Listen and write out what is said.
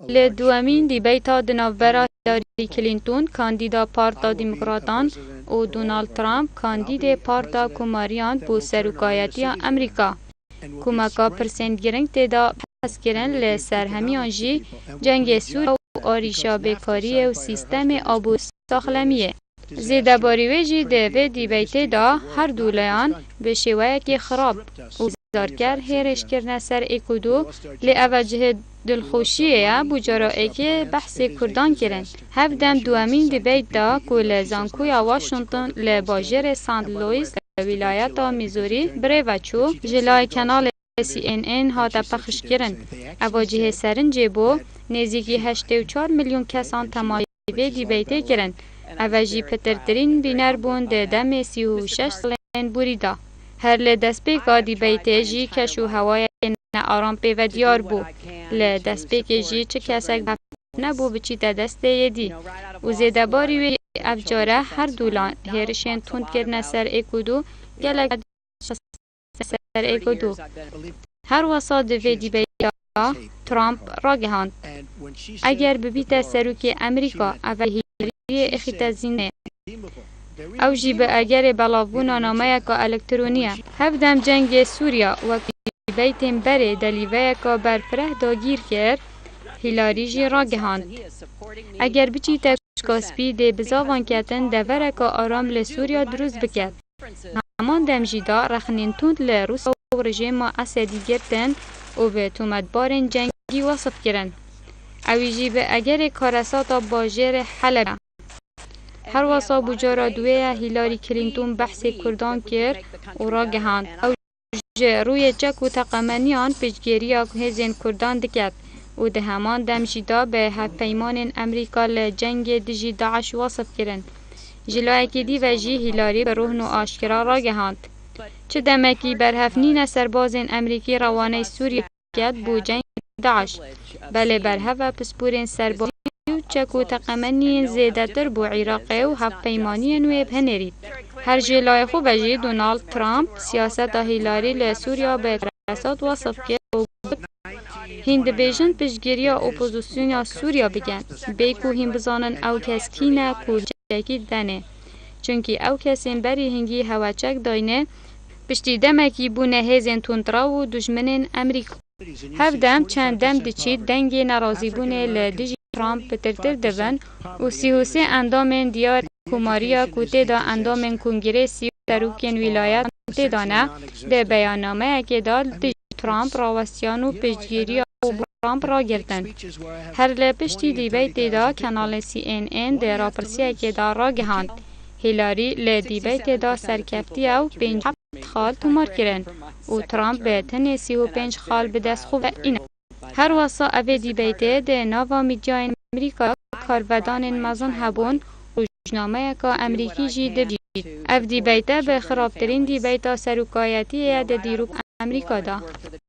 لی دوامین دیبیتا دناوبرا هیلاری کلینتون کاندیدا پارتا دموکراتان و دونالد ترامپ کاندید پارتا کوماریان بو سروکایتی امریکا. کومکا پرسندگرنگ تیدا پس کرن لی سرهمیان جی جنگ سور و آریشا بیکاری و سیستم آبو ساخلمیه. زیده باریوی جی دوی دیبیتی دا هر دولیان به شویه که خراب و زارکر هیرش کرنه سر اکودو لی اوجه دلخوشیه بجارا که بحث کردان کرن. هفدم دوامین دیبیت دا کل زانکوی واشنطن لی باجر سانت لویس ولایت میزوری بره وچو جلای کانال CNN هاتا پخش کرن. اواجه سرنجی بو نزدیکی 84 میلیون کسان تماشای دیبیتی کرن. اواجی پترترین بینر بون ده دم 36 سالین بوریدا. هر لی دست پیکا دیبیتی جی کشو هوای نه آرام پیو دیار بو. لی دست پیک جی چه کسک نبو بچی تا دسته یدی. و زیده باریوی افجاره هر دولان هیرشین تند کرنه سر اکودو گلک سر اکودو. هر وسط دوی دیبیتی ترامپ را گهاند. اگر ببیت سروک امریکا اولی اخیتازینه او جی به اگر بلاوونا نامه که الکترونیه. هفدم جنگ سوریا و بیتیم بره دلیوه که برفره داگیر کرد هیلاری جی را گهاند. اگر بچی تشکاسپی ده بزاوان کتن دوره که آرام لسوریا دروز بکد. همان دم جیدا رخنین توند لروس و رژیم اسدی گرتن و به تومدبارن جنگی وصف کرن. اوی جی به اگر کارساتا باجر حلب هر واسا بجارا دویه هیلاری کلینتون بحث کردان کرد و را گهاند. او جه روی چک و تقمانیان پیشگیریا هزین کردان دکد و ده همان دم جیدا به هف پیمان امریکا لجنگ دجی داعش وصف کرن. جلوه که دی و جی هیلاری به روحن و آشکرا را گهاند. چه دمکی برهفنین سربازین امریکی روانه سوریه کد بو جنگ داعش. بله برهفه پسپورین سربازی چک و تقمنین زیده تر بو عراقی و هف پیمانی نویب هنرید. هر جلای خوب جی دونالد ترامپ سیاست هیلاری لسوریا به کرسات وصف کرد و هند بیجن پشگیری اپوزیسیون سوریا بگن. بیکو هم بزانن او کس کینه کورچکی دنه. چونکی او کسین بری هنگی هواچک داینه پشتی دمکی بونه هزین تندرا و دجمنین امریکا. هفدم چند دم دچید دنگی نرازی بونه لدیجی ترامپ پترتر دوان و 33 اندامین دیار کوماریا کوته دا اندامین کنگرسی تروکین ولایت کوته دانه ده بیاننامه اکی دال دیجی ترامپ راوستیان و پیشگیری و ترامپ را گرتن. هر لپشتی دیبیت دا کانال CNN ده راپرسی اکی دا را گهاند. هیلاری لی دیبیت دا سرکفتی او 5 خال تومار کرن و ترامپ به تن 35 خال به دست خوب اینه. هر واسا اوی دیبیت ده ناوا میدیاین امریکا کارودان مزان هبون و جنامه که امریکی جی دبید. اف دیبیت به خرابترین دیبیت سروکایتی ده دیروک امریکا دا.